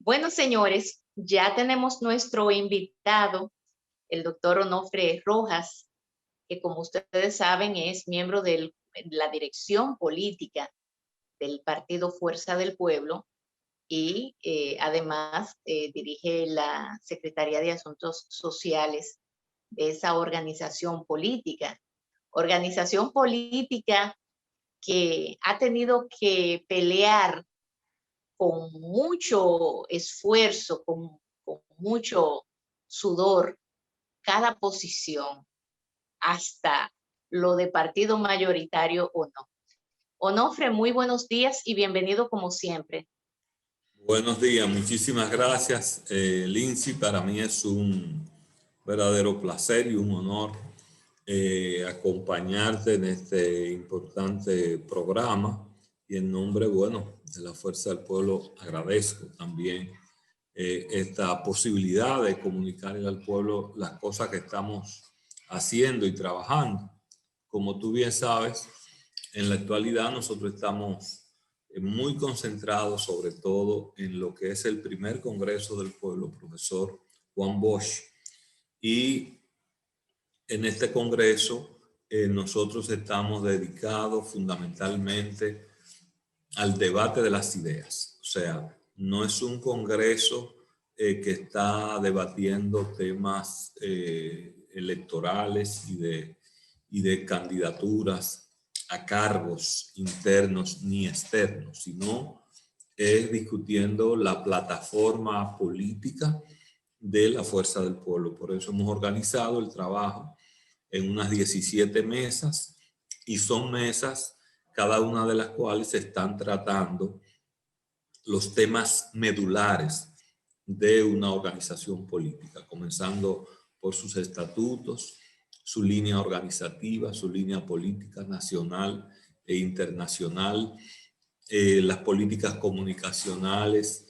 Bueno, señores, ya tenemos nuestro invitado, el doctor Onofre Rojas, que como ustedes saben es miembro de la dirección política del Partido Fuerza del Pueblo y además dirige la Secretaría de Asuntos Sociales de esa organización política que ha tenido que pelear con mucho esfuerzo, con mucho sudor, cada posición, hasta lo de partido mayoritario o no. Onofre, muy buenos días y bienvenido como siempre. Buenos días, muchísimas gracias, Lindsay. Para mí es un verdadero placer y un honor acompañarte en este importante programa. Y en nombre, bueno, de la Fuerza del Pueblo, agradezco también esta posibilidad de comunicarle al pueblo las cosas que estamos haciendo y trabajando. Como tú bien sabes, en la actualidad nosotros estamos muy concentrados sobre todo en lo que es el primer Congreso del Pueblo, profesor Juan Bosch. Y en este Congreso nosotros estamos dedicados fundamentalmente al debate de las ideas. O sea, no es un Congreso que está debatiendo temas electorales y de candidaturas a cargos internos ni externos, sino es discutiendo la plataforma política de la Fuerza del Pueblo. Por eso hemos organizado el trabajo en unas 17 mesas y son mesas cada una de las cuales se están tratando los temas medulares de una organización política, comenzando por sus estatutos, su línea organizativa, su línea política nacional e internacional, las políticas comunicacionales.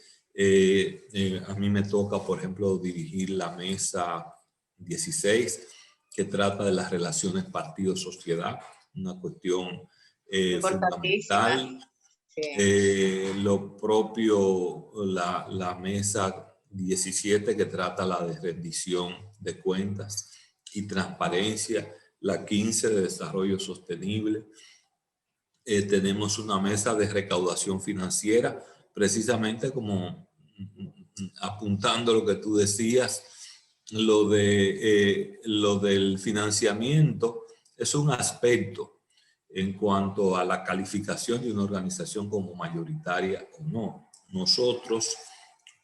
A mí me toca, por ejemplo, dirigir la mesa 16, que trata de las relaciones partido-sociedad, una cuestión Importantísima. fundamental. Sí. Lo propio, la mesa 17 que trata la de rendición de cuentas y transparencia, la 15 de desarrollo sostenible. Tenemos una mesa de recaudación financiera, precisamente como apuntando lo que tú decías, lo del financiamiento es un aspecto en cuanto a la calificación de una organización como mayoritaria o no. Nosotros,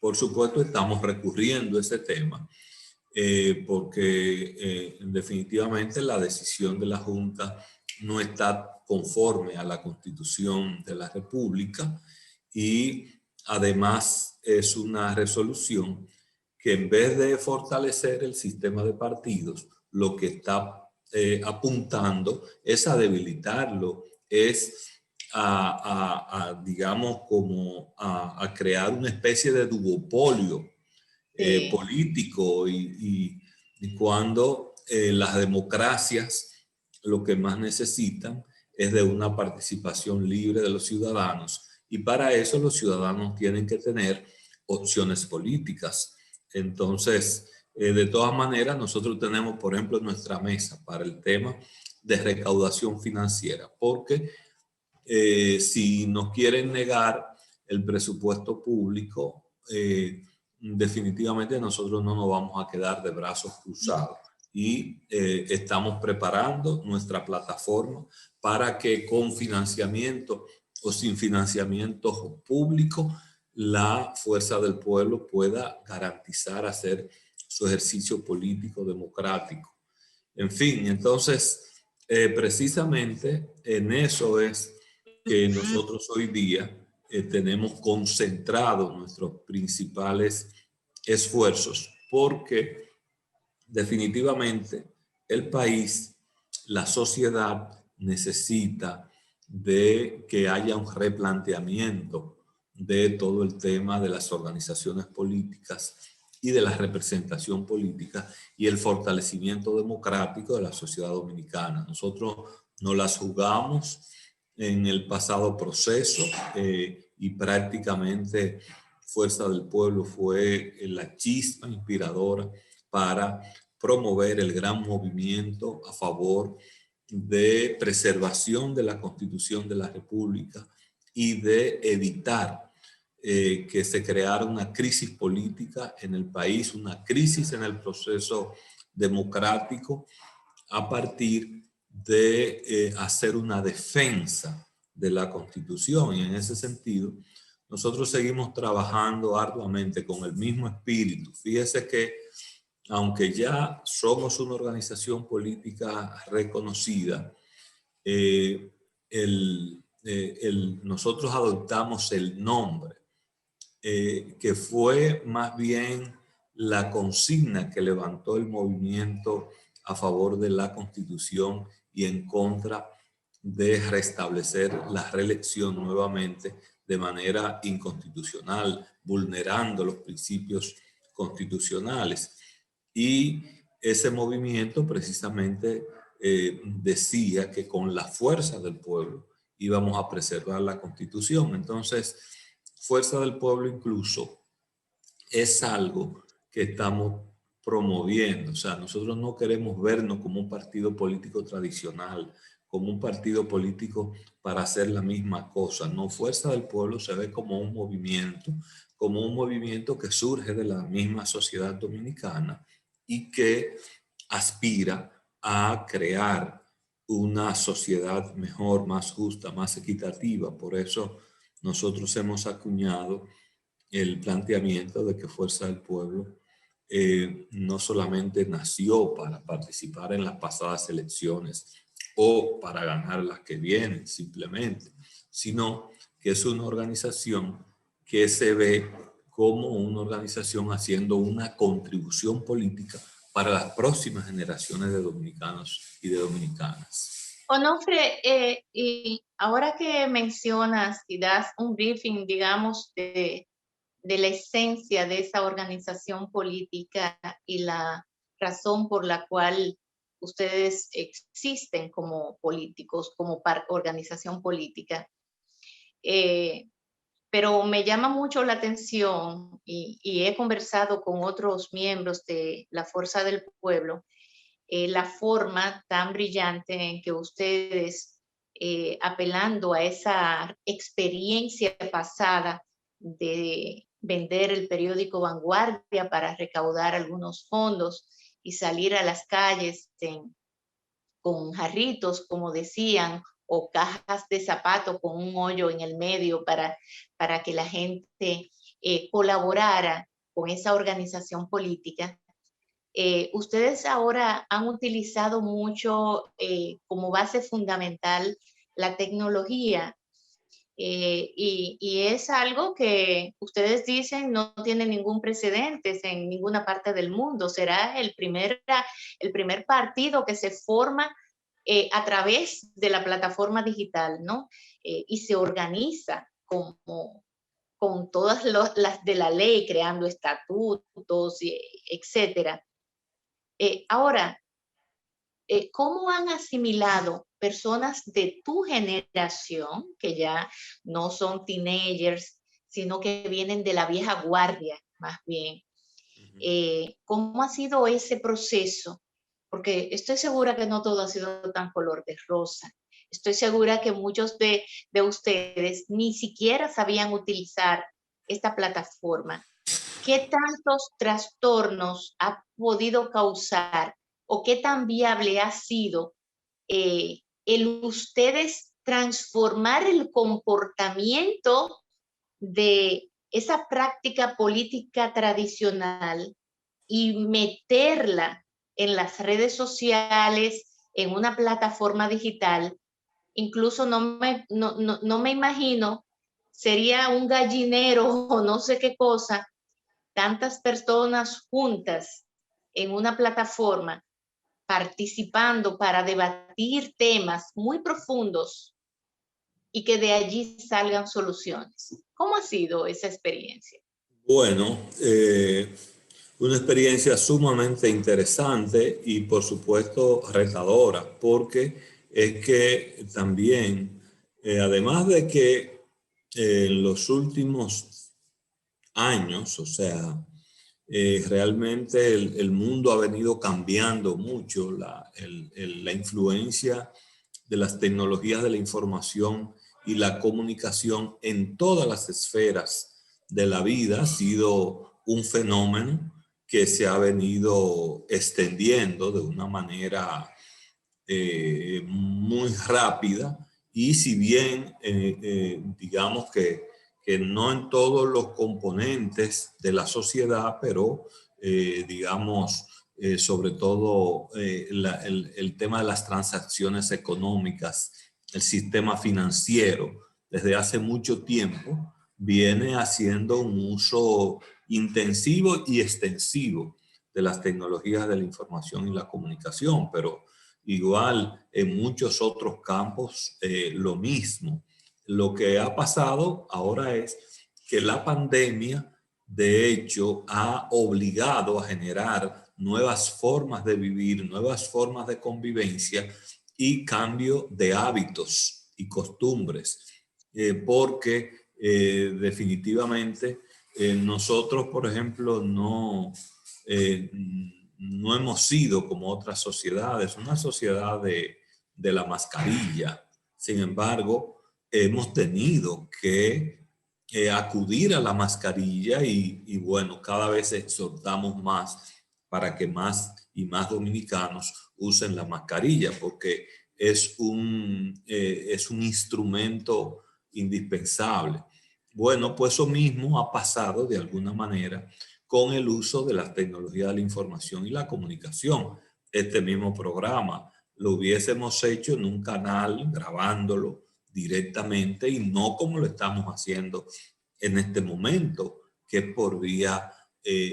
por supuesto, estamos recurriendo a ese tema porque definitivamente la decisión de la Junta no está conforme a la Constitución de la República y además es una resolución que en vez de fortalecer el sistema de partidos, lo que está apuntando es a debilitarlo, es digamos, como a crear una especie de duopolio Sí. político y cuando las democracias lo que más necesitan es de una participación libre de los ciudadanos y para eso los ciudadanos tienen que tener opciones políticas. Entonces, de todas maneras, nosotros tenemos, por ejemplo, nuestra mesa para el tema de recaudación financiera, porque si nos quieren negar el presupuesto público, definitivamente nosotros no nos vamos a quedar de brazos cruzados y estamos preparando nuestra plataforma para que con financiamiento o sin financiamiento público la Fuerza del Pueblo pueda garantizar hacer su ejercicio político democrático. En fin, entonces precisamente en eso es que nosotros hoy día tenemos concentrados nuestros principales esfuerzos porque definitivamente el país, la sociedad necesita de que haya un replanteamiento de todo el tema de las organizaciones políticas y de la representación política y el fortalecimiento democrático de la sociedad dominicana. Nosotros no las jugamos en el pasado proceso y prácticamente Fuerza del Pueblo fue la chispa inspiradora para promover el gran movimiento a favor de preservación de la Constitución de la República y de evitar que se creara una crisis política en el país, una crisis en el proceso democrático, a partir de hacer una defensa de la Constitución. Y en ese sentido, nosotros seguimos trabajando arduamente con el mismo espíritu. Fíjese que aunque ya somos una organización política reconocida, nosotros adoptamos el nombre, que fue más bien la consigna que levantó el movimiento a favor de la Constitución y en contra de restablecer la reelección nuevamente de manera inconstitucional, vulnerando los principios constitucionales. Y ese movimiento precisamente decía que con la fuerza del pueblo íbamos a preservar la Constitución. Entonces, Fuerza del Pueblo incluso es algo que estamos promoviendo. O sea, nosotros no queremos vernos como un partido político tradicional, como un partido político para hacer la misma cosa. No, Fuerza del Pueblo se ve como un movimiento que surge de la misma sociedad dominicana y que aspira a crear una sociedad mejor, más justa, más equitativa. Por eso nosotros hemos acuñado el planteamiento de que Fuerza del Pueblo no solamente nació para participar en las pasadas elecciones o para ganar las que vienen simplemente, sino que es una organización que se ve como una organización haciendo una contribución política para las próximas generaciones de dominicanos y de dominicanas. Onofre, y ahora que mencionas y das un briefing, digamos, de la esencia de esa organización política y la razón por la cual ustedes existen como políticos, como organización política. Pero me llama mucho la atención y he conversado con otros miembros de la Fuerza del Pueblo, la forma tan brillante en que ustedes, apelando a esa experiencia pasada de vender el periódico Vanguardia para recaudar algunos fondos y salir a las calles con jarritos, como decían, o cajas de zapatos con un hoyo en el medio para que la gente colaborara con esa organización política. Ustedes ahora han utilizado mucho como base fundamental la tecnología y es algo que ustedes dicen no tiene ningún precedente en ninguna parte del mundo. Será el primer partido que se forma a través de la plataforma digital, ¿no? Y se organiza con todas las de la ley, creando estatutos, etcétera. Ahora, ¿cómo han asimilado personas de tu generación, que ya no son teenagers, sino que vienen de la vieja guardia, más bien? ¿Cómo ha sido ese proceso? Porque estoy segura que no todo ha sido tan color de rosa. Estoy segura que muchos de ustedes ni siquiera sabían utilizar esta plataforma. ¿Qué tantos trastornos ha podido causar o qué tan viable ha sido el ustedes transformar el comportamiento de esa práctica política tradicional y meterla en las redes sociales, en una plataforma digital? Incluso no me imagino, sería un gallinero o no sé qué cosa, tantas personas juntas en una plataforma participando para debatir temas muy profundos y que de allí salgan soluciones. ¿Cómo ha sido esa experiencia? Bueno, una experiencia sumamente interesante y por supuesto retadora, porque es que también, además de que en los últimos años, o sea, realmente el mundo ha venido cambiando mucho. La influencia de las tecnologías de la información y la comunicación en todas las esferas de la vida ha sido un fenómeno que se ha venido extendiendo de una manera muy rápida, y si bien digamos que no en todos los componentes de la sociedad, pero digamos sobre todo el tema de las transacciones económicas, el sistema financiero, desde hace mucho tiempo viene haciendo un uso intensivo y extensivo de las tecnologías de la información y la comunicación, pero igual en muchos otros campos lo mismo. Lo que ha pasado ahora es que la pandemia, de hecho, ha obligado a generar nuevas formas de vivir, nuevas formas de convivencia y cambio de hábitos y costumbres, porque definitivamente nosotros, por ejemplo, eh, no hemos sido como otras sociedades, una sociedad de la mascarilla. Sin embargo, hemos tenido que acudir a la mascarilla y bueno, cada vez exhortamos más para que más y más dominicanos usen la mascarilla, porque es un instrumento indispensable. Bueno, pues eso mismo ha pasado de alguna manera con el uso de las tecnologías de la información y la comunicación. Este mismo programa lo hubiésemos hecho en un canal, grabándolo directamente, y no como lo estamos haciendo en este momento, que es por vía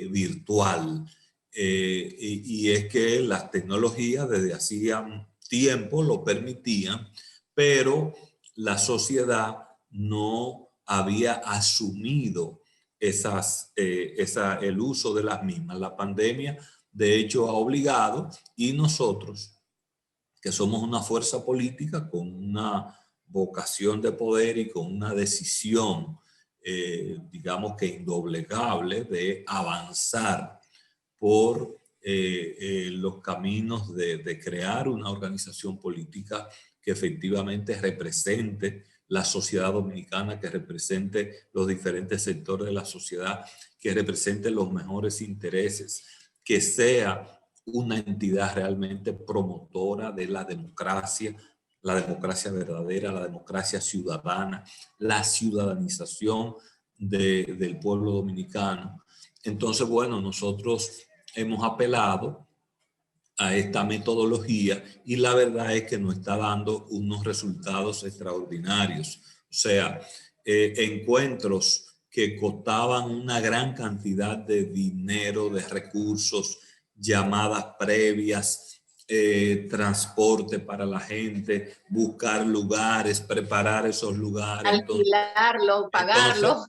virtual. Y es que las tecnologías desde hacía tiempo lo permitían, pero la sociedad no había asumido el uso de las mismas. La pandemia, de hecho, ha obligado, y nosotros, que somos una fuerza política con una vocación de poder y con una decisión, digamos que indoblegable, de avanzar por los caminos de crear una organización política que efectivamente represente la sociedad dominicana, que represente los diferentes sectores de la sociedad, que represente los mejores intereses, que sea una entidad realmente promotora de la democracia verdadera, la democracia ciudadana, la ciudadanización del pueblo dominicano. Entonces, bueno, nosotros hemos apelado a esta metodología y la verdad es que nos está dando unos resultados extraordinarios. O sea, encuentros que costaban una gran cantidad de dinero, de recursos, llamadas previas, transporte para la gente, buscar lugares, preparar esos lugares. Alquilarlo, Entonces, pagarlo.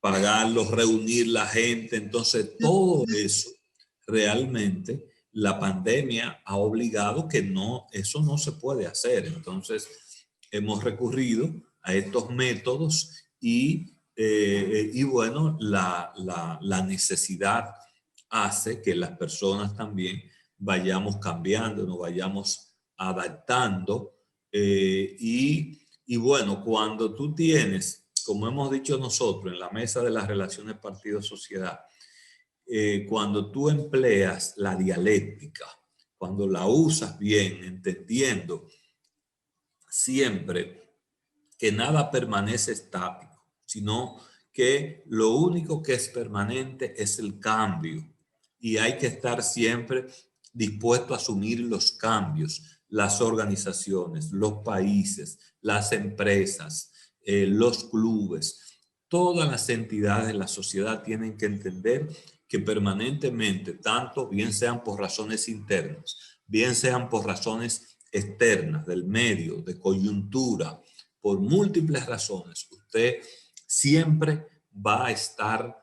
pagarlos, reunir la gente. Entonces, todo eso realmente la pandemia ha obligado que no, eso no se puede hacer. Entonces, hemos recurrido a estos métodos y bueno, la necesidad hace que las personas también vayamos cambiando, nos vayamos adaptando. Y bueno, cuando tú tienes, como hemos dicho nosotros, en la mesa de las relaciones partido-sociedad, cuando tú empleas la dialéctica, cuando la usas bien, entendiendo siempre que nada permanece estático, sino que lo único que es permanente es el cambio, y hay que estar siempre dispuesto a asumir los cambios. Las organizaciones, los países, las empresas, los clubes, todas las entidades de la sociedad tienen que entender que permanentemente, tanto bien sean por razones internas, bien sean por razones externas, del medio, de coyuntura, por múltiples razones, usted siempre va a estar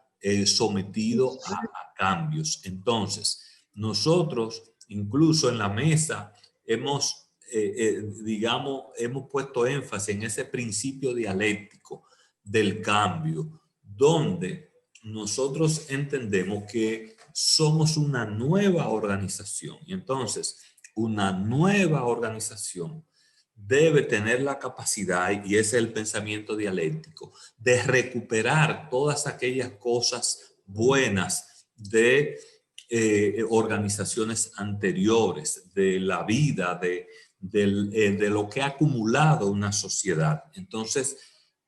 sometido a cambios. Entonces, nosotros, incluso en la mesa, digamos, hemos puesto énfasis en ese principio dialéctico del cambio, donde nosotros entendemos que somos una nueva organización. Y entonces, una nueva organización debe tener la capacidad, y ese es el pensamiento dialéctico, de recuperar todas aquellas cosas buenas de organizaciones anteriores, de la vida, de lo que ha acumulado una sociedad. Entonces,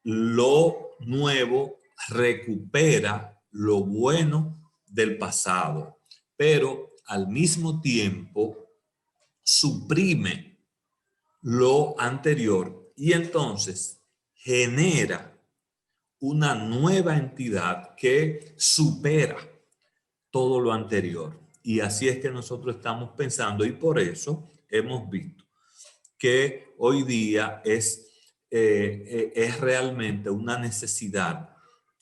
lo nuevo recupera lo bueno del pasado, pero al mismo tiempo suprime lo anterior y entonces genera una nueva entidad que supera todo lo anterior. Y así es que nosotros estamos pensando, y por eso hemos visto que hoy día es realmente una necesidad.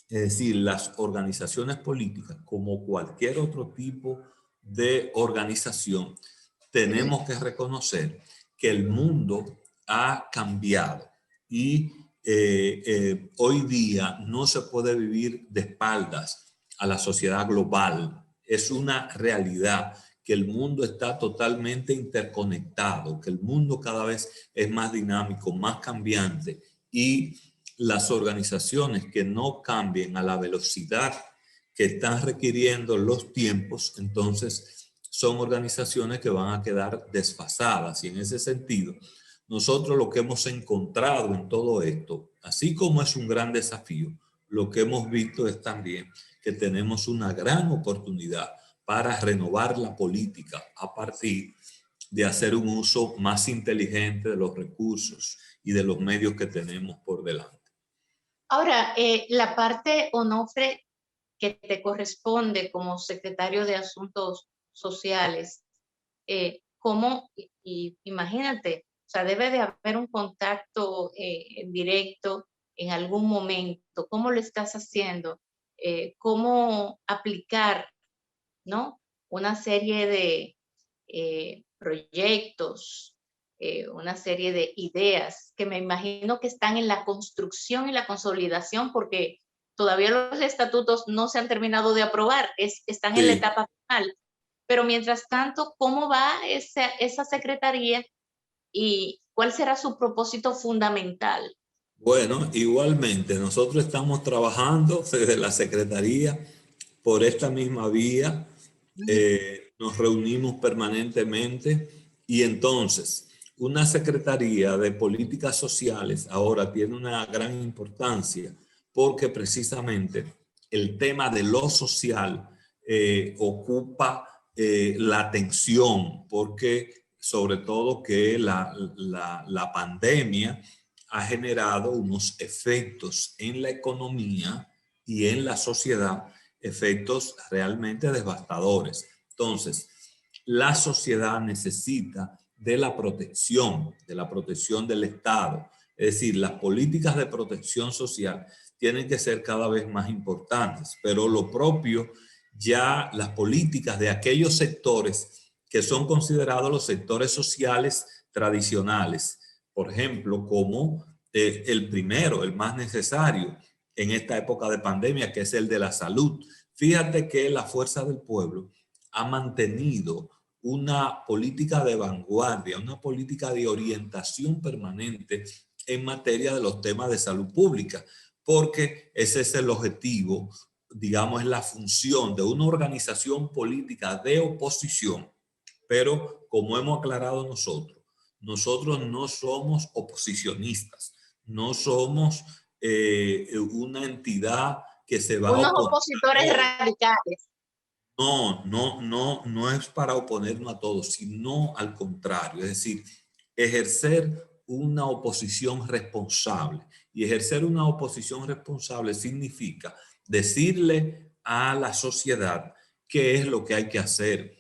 Es decir, las organizaciones políticas, como cualquier otro tipo de organización, tenemos que reconocer que el mundo ha cambiado y hoy día no se puede vivir de espaldas a la sociedad global. Es una realidad que el mundo está totalmente interconectado, que el mundo cada vez es más dinámico, más cambiante, y las organizaciones que no cambien a la velocidad que están requiriendo los tiempos, entonces son organizaciones que van a quedar desfasadas. Y en ese sentido, nosotros lo que hemos encontrado en todo esto, así como es un gran desafío, lo que hemos visto es también que tenemos una gran oportunidad para renovar la política a partir de hacer un uso más inteligente de los recursos y de los medios que tenemos por delante. Ahora, la parte, Onofre, que te corresponde como secretario de Asuntos Sociales, ¿cómo, y imagínate, o sea, debe de haber un contacto directo en algún momento? ¿Cómo lo estás haciendo? ¿Cómo aplicar, ¿no?, una serie de proyectos, una serie de ideas que me imagino que están en la construcción y la consolidación, porque todavía los estatutos no se han terminado de aprobar, están en la Sí. etapa final. Pero mientras tanto, ¿cómo va esa secretaría y cuál será su propósito fundamental? Bueno, igualmente, nosotros estamos trabajando desde la Secretaría por esta misma vía. Nos reunimos permanentemente y entonces una Secretaría de Políticas Sociales ahora tiene una gran importancia porque precisamente el tema de lo social ocupa la atención, porque sobre todo que la pandemia ha generado unos efectos en la economía y en la sociedad, efectos realmente devastadores. Entonces, la sociedad necesita de la protección del Estado. Es decir, las políticas de protección social tienen que ser cada vez más importantes, pero lo propio ya las políticas de aquellos sectores que son considerados los sectores sociales tradicionales, por ejemplo, como el primero, el más necesario en esta época de pandemia, que es el de la salud. Fíjate que la Fuerza del Pueblo ha mantenido una política de vanguardia, una política de orientación permanente en materia de los temas de salud pública, porque ese es el objetivo, digamos, es la función de una organización política de oposición. Pero como hemos aclarado nosotros no somos oposicionistas, no somos una entidad que se va a Unos oponer a opositores todos. radicales. No es para oponernos a todos, sino al contrario, es decir, ejercer una oposición responsable. Y ejercer una oposición responsable significa decirle a la sociedad qué es lo que hay que hacer,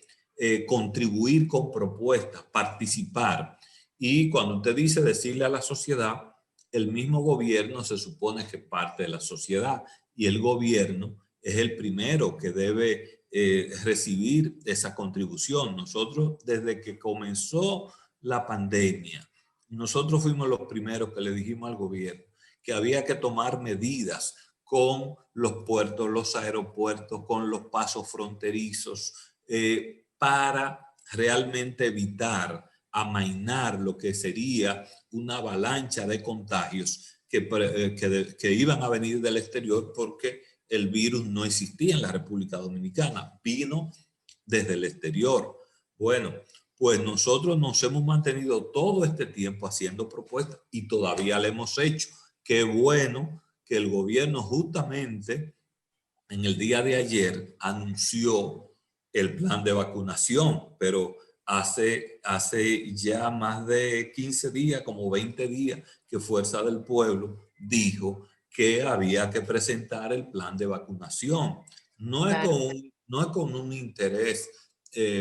contribuir con propuestas, participar. Y cuando usted dice decirle a la sociedad, el mismo gobierno se supone que parte de la sociedad y el gobierno es el primero que debe recibir esa contribución. Nosotros, desde que comenzó la pandemia, nosotros fuimos los primeros que le dijimos al gobierno que había que tomar medidas con los puertos, los aeropuertos, con los pasos fronterizos, para realmente evitar, amainar lo que sería una avalancha de contagios que iban a venir del exterior, porque el virus no existía en la República Dominicana, vino desde el exterior. Bueno, pues nosotros nos hemos mantenido todo este tiempo haciendo propuestas y todavía le hemos hecho. Qué bueno que el gobierno justamente en el día de ayer anunció el plan de vacunación, pero hace ya más de 15 días, como 20 días, que Fuerza del Pueblo dijo que había que presentar el plan de vacunación. Claro. No es con un interés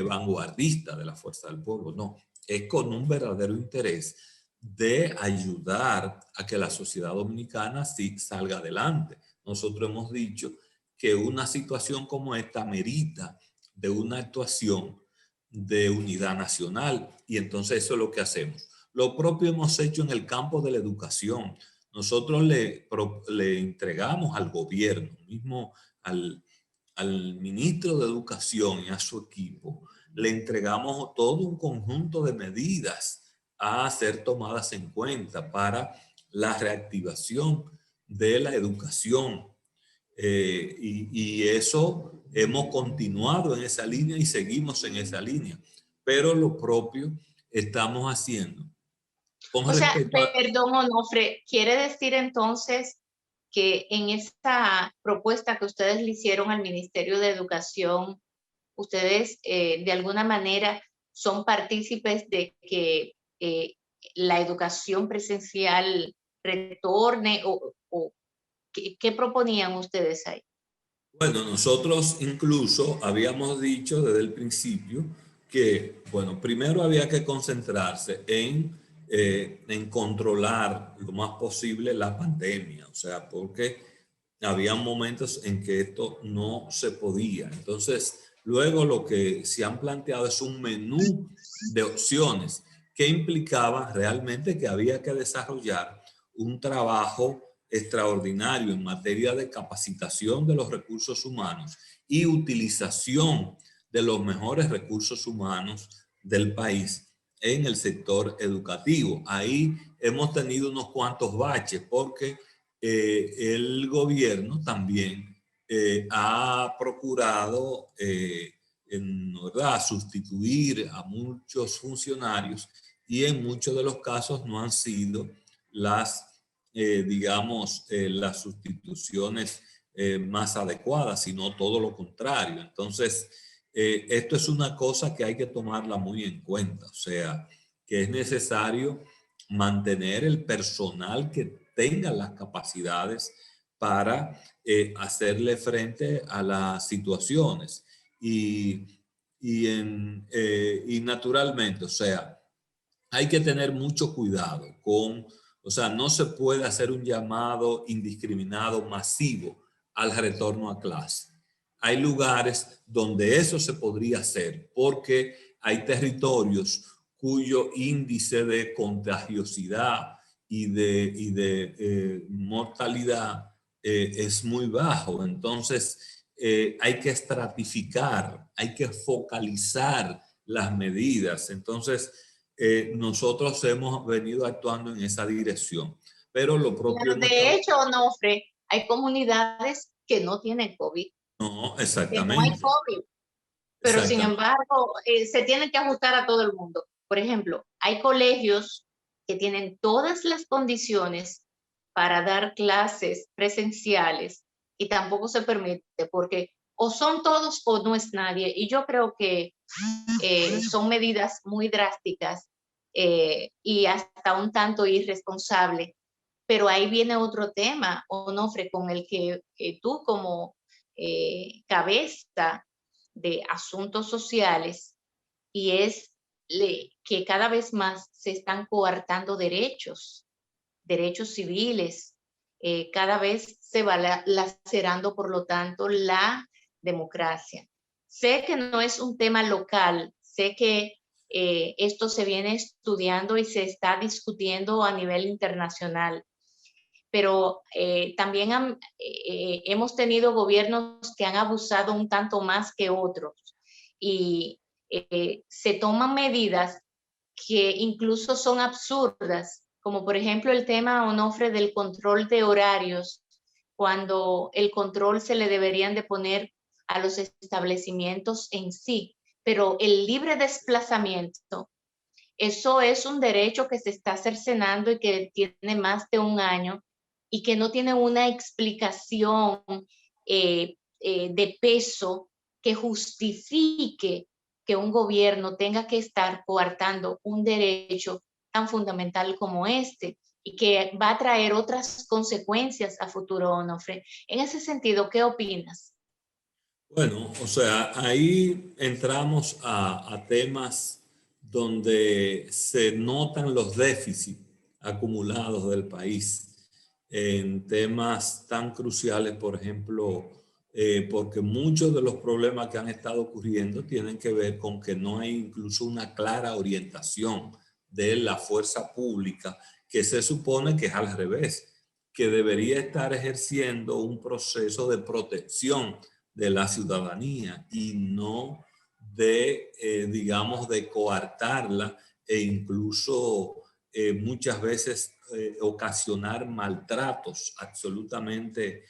vanguardista de la Fuerza del Pueblo, no, es con un verdadero interés de ayudar a que la sociedad dominicana sí salga adelante. Nosotros hemos dicho que una situación como esta merita de una actuación de unidad nacional, y entonces eso es lo que hacemos. Lo propio hemos hecho en el campo de la educación. Nosotros le entregamos al gobierno, mismo al ministro de Educación y a su equipo, le entregamos todo un conjunto de medidas a ser tomadas en cuenta para la reactivación de la educación. Y eso hemos continuado en esa línea y seguimos en esa línea. Pero lo propio estamos haciendo con O sea, respecto a... perdón, Onofre, ¿quiere decir entonces que en esta propuesta que ustedes le hicieron al Ministerio de Educación, ustedes de alguna manera son partícipes de que la educación presencial retorne o qué proponían ustedes ahí? Bueno, nosotros incluso habíamos dicho desde el principio que, bueno, primero había que concentrarse en controlar lo más posible la pandemia, o sea, porque había momentos en que esto no se podía. Entonces, luego lo que se han planteado es un menú de opciones que implicaba realmente que había que desarrollar un trabajo extraordinario en materia de capacitación de los recursos humanos y utilización de los mejores recursos humanos del país en el sector educativo. Ahí hemos tenido unos cuantos baches porque el gobierno también ha procurado ¿verdad?, sustituir a muchos funcionarios y en muchos de los casos no han sido las digamos, las sustituciones más adecuadas, sino todo lo contrario. Entonces, esto es una cosa que hay que tomarla muy en cuenta, o sea, que es necesario mantener el personal que tenga las capacidades para hacerle frente a las situaciones. Y naturalmente, o sea, hay que tener mucho cuidado con, o sea, no se puede hacer un llamado indiscriminado, masivo al retorno a clase. Hay lugares donde eso se podría hacer porque hay territorios cuyo índice de contagiosidad y de mortalidad es muy bajo. Entonces, hay que estratificar, hay que focalizar las medidas. Entonces, nosotros hemos venido actuando en esa dirección, pero lo propio Claro, no de está... hecho, Onofre, hay comunidades que no tienen COVID, No, que no hay exactamente, COVID, pero sin exactamente. embargo se tienen que ajustar a todo el mundo. Por ejemplo, hay colegios que tienen todas las condiciones para dar clases presenciales y tampoco se permite porque o son todos o no es nadie. Y yo creo que son medidas muy drásticas y hasta un tanto irresponsables. Pero ahí viene otro tema, Onofre, con el que tú como cabeza de asuntos sociales, y es que cada vez más se están coartando derechos civiles, cada vez se va lacerando, por lo tanto, la democracia. Sé que no es un tema local, sé que esto se viene estudiando y se está discutiendo a nivel internacional, pero también hemos tenido gobiernos que han abusado un tanto más que otros y se toman medidas que incluso son absurdas, como por ejemplo el tema, Onofre, del control de horarios, cuando el control se le deberían de poner a los establecimientos en sí, pero el libre desplazamiento, eso es un derecho que se está cercenando y que tiene más de un año y que no tiene una explicación de peso que justifique que un gobierno tenga que estar coartando un derecho tan fundamental como este y que va a traer otras consecuencias a futuro, Onofre. En ese sentido, ¿qué opinas? Bueno, o sea, ahí entramos a temas donde se notan los déficits acumulados del país en temas tan cruciales, por ejemplo, porque muchos de los problemas que han estado ocurriendo tienen que ver con que no hay incluso una clara orientación de la fuerza pública, que se supone que es al revés, que debería estar ejerciendo un proceso de protección de la ciudadanía y no de, digamos, de coartarla e incluso muchas veces ocasionar maltratos absolutamente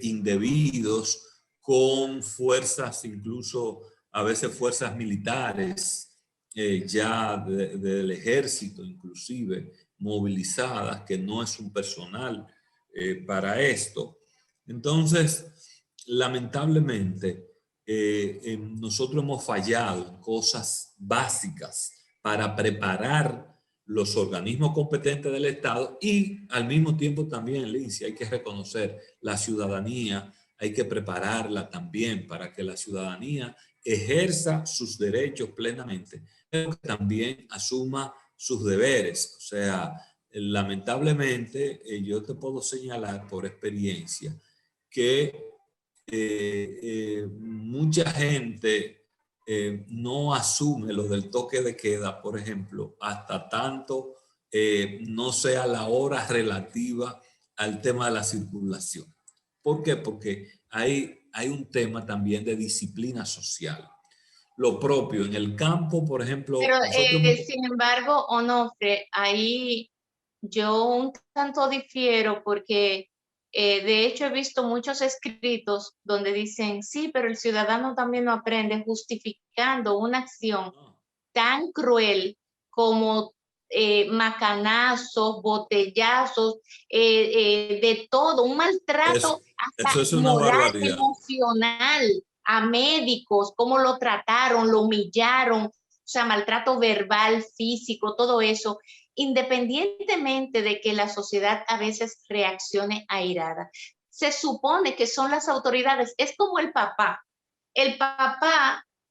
indebidos con fuerzas, incluso a veces fuerzas militares, ya del ejército inclusive, movilizadas, que no es un personal para esto. Entonces, lamentablemente, nosotros hemos fallado en cosas básicas para preparar los organismos competentes del Estado y al mismo tiempo también, Lindsay, hay que reconocer la ciudadanía, hay que prepararla también para que la ciudadanía ejerza sus derechos plenamente, pero que también asuma sus deberes. O sea, lamentablemente, yo te puedo señalar por experiencia que mucha gente no asume lo del toque de queda, por ejemplo, hasta tanto no sea la hora relativa al tema de la circulación. ¿Por qué? Porque hay un tema también de disciplina social. Lo propio en el campo, por ejemplo, Pero nosotros... sin embargo, Onofre, ahí yo un tanto difiero porque de hecho he visto muchos escritos donde dicen, sí, pero el ciudadano también no aprende justificando una acción tan cruel como macanazos, botellazos, de todo, un maltrato Eso hasta es una moral, barbaridad. emocional a médicos, cómo lo trataron, lo humillaron, o sea, maltrato verbal, físico, todo eso, independientemente de que la sociedad a veces reaccione airada. Se supone que son las autoridades, es como el papá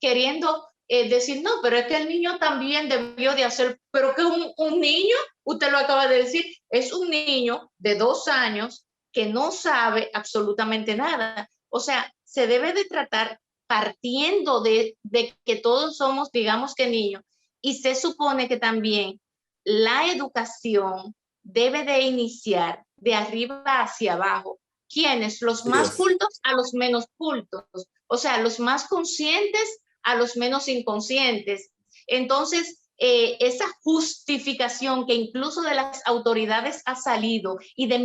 queriendo decir, no, pero es que el niño también debió de hacer, pero que un niño, usted lo acaba de decir, es un niño de 2 años que no sabe absolutamente nada. O sea, se debe de tratar partiendo de que todos somos, digamos que niños, y se supone que también la educación debe de iniciar de arriba hacia abajo. ¿Quiénes? Los Así más es. cultos a los menos cultos, o sea, los más conscientes a los menos inconscientes. Entonces, esa justificación que incluso de las autoridades ha salido y de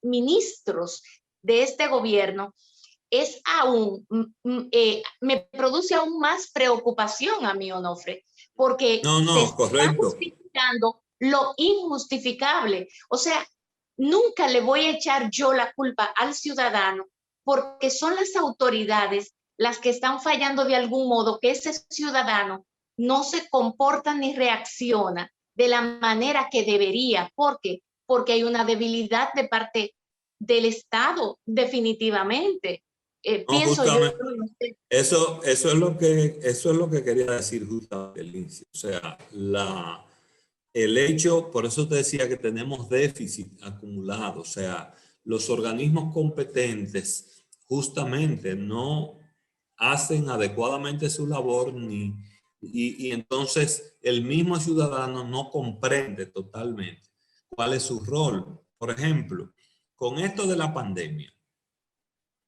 ministros de este gobierno es aún, me produce aún más preocupación a mí, Onofre, porque No, se no, está correcto. justificando lo injustificable. O sea, nunca le voy a echar yo la culpa al ciudadano porque son las autoridades las que están fallando de algún modo, que ese ciudadano no se comporta ni reacciona de la manera que debería. ¿Por qué? Porque hay una debilidad de parte del Estado, definitivamente. No, Pienso yo, justamente. no sé. Eso es lo que quería decir justamente al inicio. O sea, el hecho, por eso te decía que tenemos déficit acumulado. O sea, los organismos competentes justamente no hacen adecuadamente su labor y entonces el mismo ciudadano no comprende totalmente cuál es su rol. Por ejemplo, con esto de la pandemia,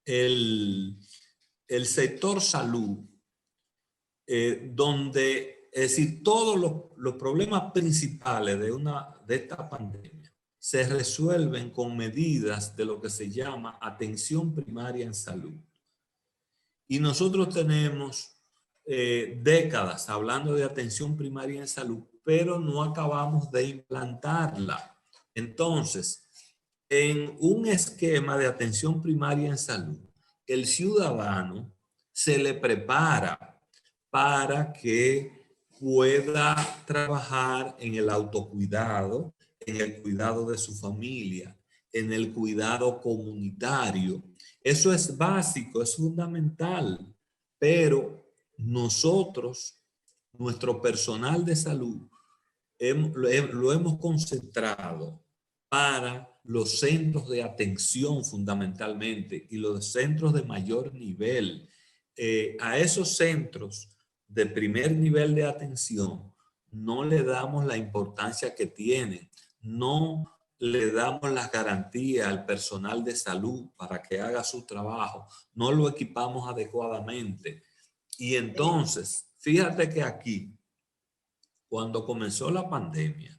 el sector salud, donde, es decir, todos los problemas principales de esta pandemia se resuelven con medidas de lo que se llama atención primaria en salud. Y nosotros tenemos décadas hablando de atención primaria en salud, pero no acabamos de implantarla. Entonces, en un esquema de atención primaria en salud, el ciudadano se le prepara para que pueda trabajar en el autocuidado, en el cuidado de su familia, en el cuidado comunitario. Eso es básico, es fundamental, pero nosotros, nuestro personal de salud, lo hemos concentrado para los centros de atención fundamentalmente y los centros de mayor nivel. A esos centros de primer nivel de atención no le damos la importancia que tienen, no le damos las garantías al personal de salud para que haga su trabajo, no lo equipamos adecuadamente. Y entonces, fíjate que aquí, cuando comenzó la pandemia,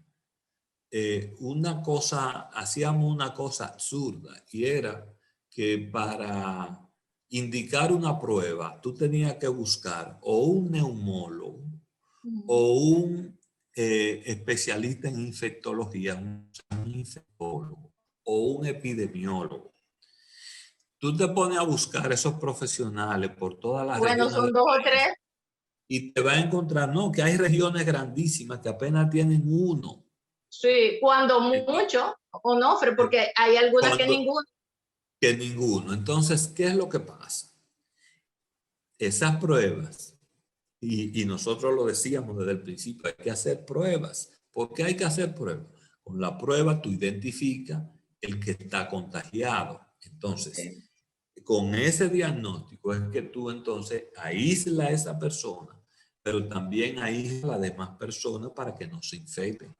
hacíamos una cosa absurda, y era que para indicar una prueba, tú tenías que buscar o un neumólogo o un especialista en infectología, un infectólogo o un epidemiólogo. Tú te pones a buscar esos profesionales por todas las regiones. Bueno, son 2 o 3. Y te vas a encontrar, no, que hay regiones grandísimas que apenas tienen uno. Sí, cuando mucho, Onofre, porque hay algunas que ninguno. Que ninguno. Entonces, ¿qué es lo que pasa? Esas pruebas, y nosotros lo decíamos desde el principio, hay que hacer pruebas. ¿Por qué hay que hacer pruebas? Con la prueba tú identificas el que está contagiado. Entonces, con ese diagnóstico es que tú entonces aísla a esa persona, pero también aísla a las demás personas para que no se infecten.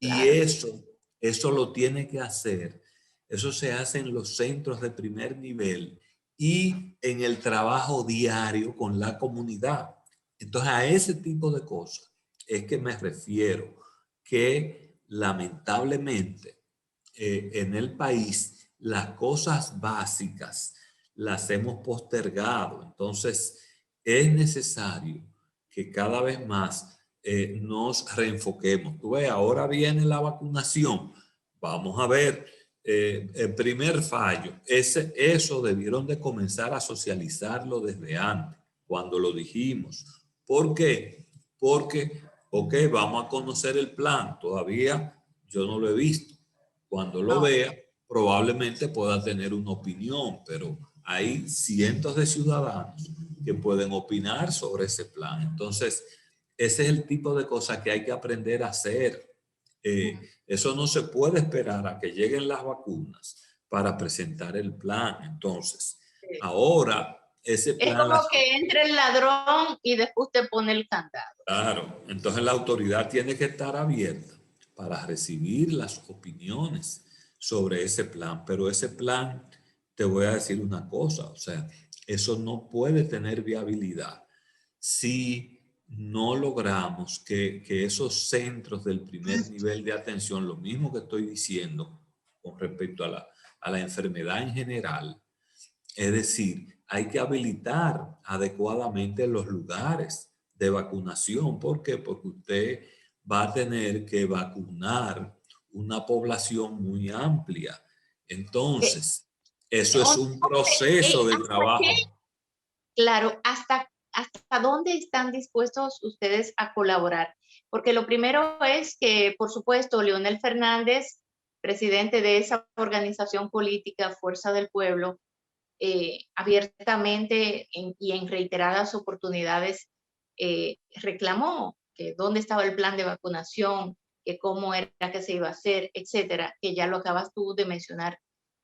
Y Claro. eso lo tiene que hacer. Eso se hace en los centros de primer nivel y en el trabajo diario con la comunidad. Entonces, a ese tipo de cosas es que me refiero, que lamentablemente en el país las cosas básicas las hemos postergado. Entonces, es necesario que cada vez más nos reenfoquemos. Tú ves, ahora viene la vacunación. Vamos a ver el primer fallo. Eso debieron de comenzar a socializarlo desde antes, cuando lo dijimos. ¿Por qué? Porque, ok, vamos a conocer el plan. Todavía yo no lo he visto. Cuando lo vea, probablemente pueda tener una opinión, pero hay cientos de ciudadanos que pueden opinar sobre ese plan. Entonces, ese es el tipo de cosas que hay que aprender a hacer. Eso no se puede esperar a que lleguen las vacunas para presentar el plan. Entonces, ahora ese plan... Es como que entre el ladrón y después te pone el candado. Claro, entonces la autoridad tiene que estar abierta para recibir las opiniones sobre ese plan, pero ese plan, te voy a decir una cosa, o sea, eso no puede tener viabilidad si no logramos que esos centros del primer nivel de atención, lo mismo que estoy diciendo con respecto a la enfermedad en general, es decir, hay que habilitar adecuadamente los lugares de vacunación. ¿Por qué? Porque usted va a tener que vacunar una población muy amplia. Entonces, eso es un proceso de trabajo. Claro, ¿hasta dónde están dispuestos ustedes a colaborar? Porque lo primero es que, por supuesto, Leonel Fernández, presidente de esa organización política Fuerza del Pueblo, abiertamente y en reiteradas oportunidades reclamó que dónde estaba el plan de vacunación, que cómo era que se iba a hacer, etcétera, que ya lo acabas tú de mencionar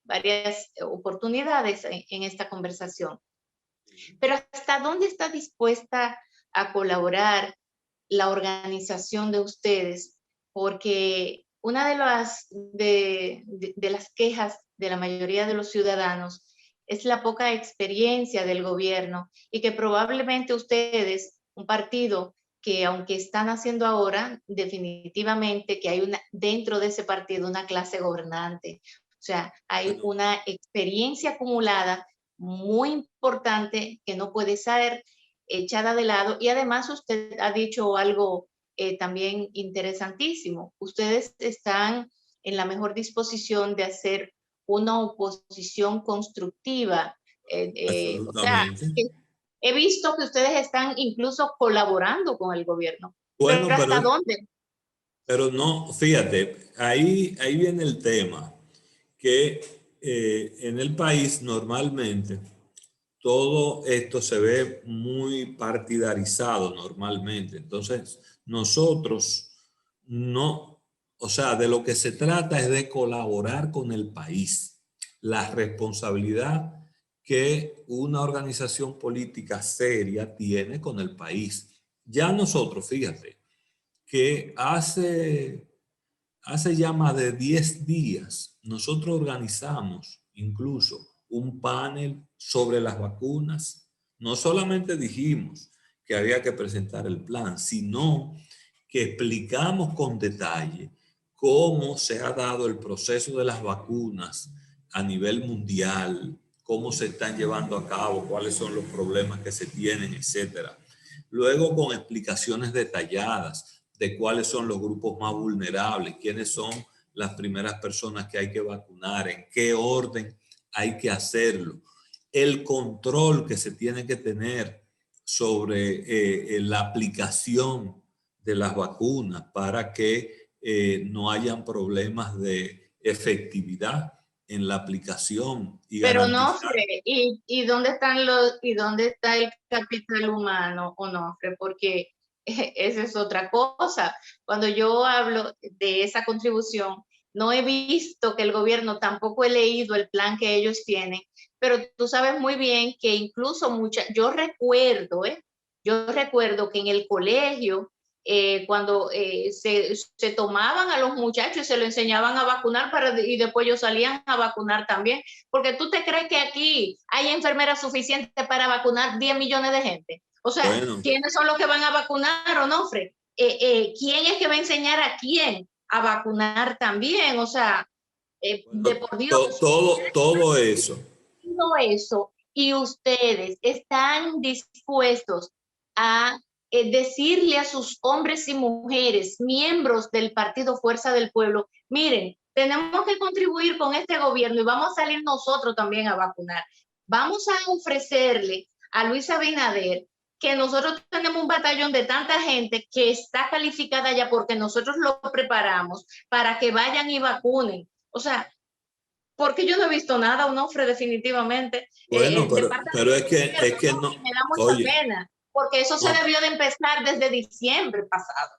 varias oportunidades en esta conversación. Pero ¿hasta dónde está dispuesta a colaborar la organización de ustedes? Porque una de las quejas de la mayoría de los ciudadanos es la poca experiencia del gobierno y que probablemente ustedes, un partido que aunque están haciendo ahora, definitivamente que hay dentro de ese partido una clase gobernante. O sea, hay Bueno, una experiencia acumulada muy importante que no puede ser echada de lado. Y además usted ha dicho algo también interesantísimo. Ustedes están en la mejor disposición de hacer una oposición constructiva. O sea, absolutamente. he visto que ustedes están incluso colaborando con el gobierno, pero Bueno, ¿hasta dónde? pero no, fíjate, ahí viene el tema, que en el país normalmente todo esto se ve muy partidarizado normalmente. Entonces, nosotros no, o sea, de lo que se trata es de colaborar con el país. La responsabilidad que una organización política seria tiene con el país. Ya nosotros, fíjate, que hace ya más de 10 días nosotros organizamos incluso un panel sobre las vacunas. No solamente dijimos que había que presentar el plan, sino que explicamos con detalle cómo se ha dado el proceso de las vacunas a nivel mundial, cómo se están llevando a cabo, cuáles son los problemas que se tienen, etcétera. Luego con explicaciones detalladas de cuáles son los grupos más vulnerables, quiénes son las primeras personas que hay que vacunar, en qué orden hay que hacerlo, el control que se tiene que tener sobre la aplicación de las vacunas para que no hayan problemas de efectividad en la aplicación y Pero garantizar. Onofre, ¿y dónde están y dónde está el capital humano, Onofre? Porque esa es otra cosa. Cuando yo hablo de esa contribución, no he visto que el gobierno, tampoco he leído el plan que ellos tienen, pero tú sabes muy bien que incluso yo recuerdo que en el colegio, cuando se tomaban a los muchachos y se lo enseñaban a vacunar y después ellos salían a vacunar también, porque tú te crees que aquí hay enfermeras suficientes para vacunar 10 millones de gente. O sea, Bueno, ¿quiénes son los que van a vacunar, Onofre? ¿Quién es que va a enseñar a quién a vacunar también? O sea, de bueno, por Dios, todo eso. todo eso y ustedes están dispuestos a decirle a sus hombres y mujeres, miembros del Partido Fuerza del Pueblo, miren, tenemos que contribuir con este gobierno y vamos a salir nosotros también a vacunar. Vamos a ofrecerle a Luis Abinader que nosotros tenemos un batallón de tanta gente que está calificada ya porque nosotros lo preparamos para que vayan y vacunen. O sea, porque yo no he visto nada, Onofre, definitivamente. Bueno, De parte pero del es que gobierno, no, y me da mucha oye, pena, porque eso se no, debió de empezar desde diciembre pasado.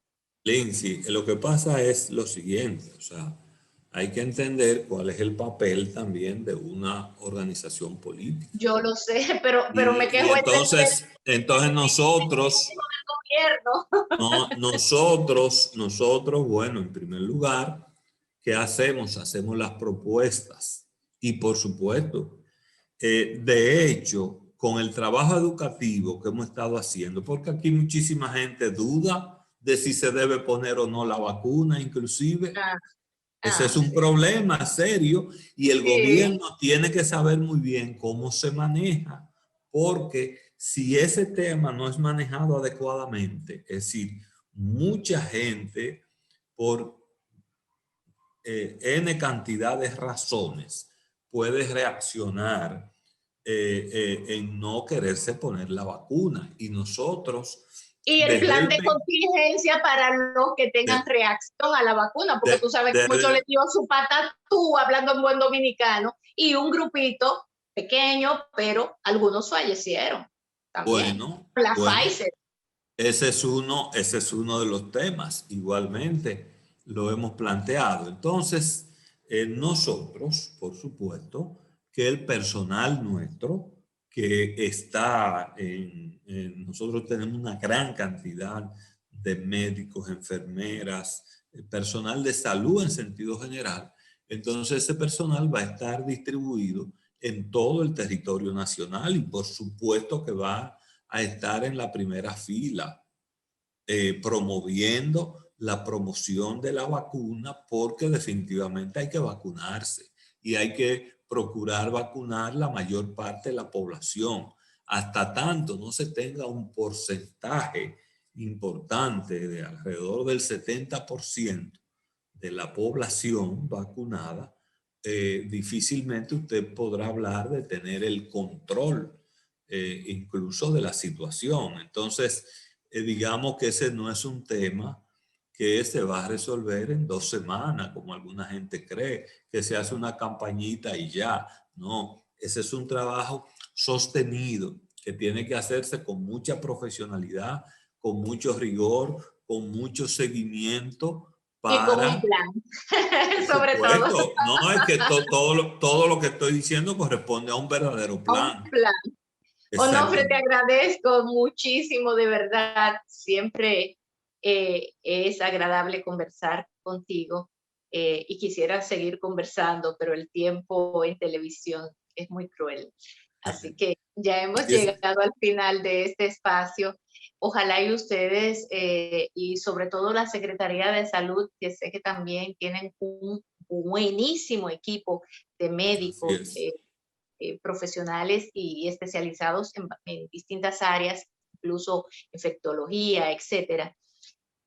Lindsay, lo que pasa es lo siguiente, o sea, hay que entender cuál es el papel también de una organización política. Yo lo sé, pero me Y quejo entonces nosotros, del gobierno. no, nosotros, bueno, en primer lugar, ¿qué hacemos? Hacemos las propuestas. Y por supuesto, de hecho, con el trabajo educativo que hemos estado haciendo, porque aquí muchísima gente duda de si se debe poner o no la vacuna, inclusive. Ah, Ese es un sí. problema serio y el Sí. gobierno tiene que saber muy bien cómo se maneja, porque si ese tema no es manejado adecuadamente, es decir, mucha gente por N cantidad de razones puede reaccionar en no quererse poner la vacuna. Y nosotros, Y el desde plan el, de contingencia para los que tengan de- reacción a la vacuna, porque tú sabes que mucho le desde, dio su patatú hablando en buen dominicano, y un grupito pequeño, pero algunos fallecieron también. bueno, La bueno, Pfizer. ese es uno de los temas. Igualmente lo hemos planteado. Entonces, nosotros, por supuesto, que el personal nuestro, que está nosotros tenemos una gran cantidad de médicos, enfermeras, personal de salud en sentido general, Entonces ese personal va a estar distribuido en todo el territorio nacional y por supuesto que va a estar en la primera fila promoviendo la promoción de la vacuna, porque definitivamente hay que vacunarse y hay que procurar vacunar la mayor parte de la población. Hasta tanto no se tenga un porcentaje importante de alrededor del 70% de la población vacunada, difícilmente usted podrá hablar de tener el control incluso de la situación. Entonces, digamos que ese no es un tema que se va a resolver en 2 semanas, como alguna gente cree, que se hace una campañita y ya. No, ese es un trabajo sostenido que tiene que hacerse con mucha profesionalidad, con mucho rigor, con mucho seguimiento Y con un para... plan, Por sobre todo, supuesto, no es que todo lo que estoy diciendo corresponde a un verdadero a un plan. plan. Onofre, te Exactamente. agradezco muchísimo, de verdad. Siempre es agradable conversar contigo y quisiera seguir conversando, pero el tiempo en televisión es muy cruel. Así que ya hemos Así es. llegado al final de este espacio. Ojalá y ustedes y sobre todo la Secretaría de Salud, que sé que también tienen un buenísimo equipo de Así médicos, es. profesionales y especializados en distintas áreas, incluso infectología, etcétera,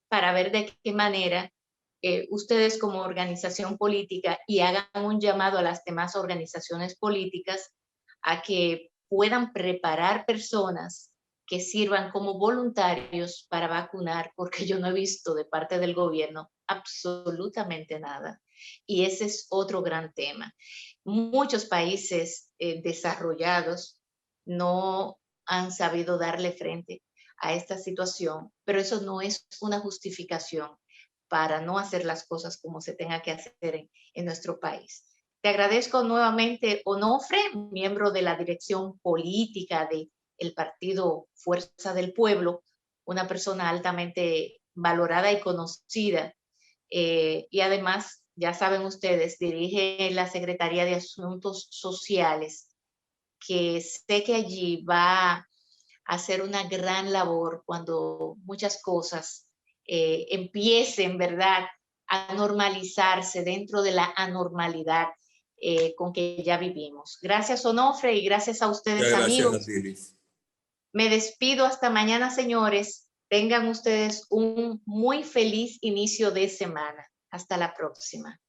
para ver de qué manera ustedes como organización política y hagan un llamado a las demás organizaciones políticas a que puedan preparar personas que sirvan como voluntarios para vacunar, porque yo no he visto de parte del gobierno absolutamente nada. Y ese es otro gran tema. Muchos países desarrollados no han sabido darle frente a esta situación, pero eso no es una justificación para no hacer las cosas como se tenga que hacer en nuestro país. Te agradezco nuevamente, Onofre, miembro de la dirección política del partido Fuerza del Pueblo, una persona altamente valorada y conocida, y además, ya saben ustedes, dirige la Secretaría de Asuntos Sociales, que sé que allí va a hacer una gran labor cuando muchas cosas empiecen, ¿verdad?, a normalizarse dentro de la anormalidad con que ya vivimos. Gracias, Onofre, y gracias a Muchas ustedes, gracias a amigos. ti, Liz. Me despido hasta mañana, señores. Tengan ustedes un muy feliz inicio de semana. Hasta la próxima.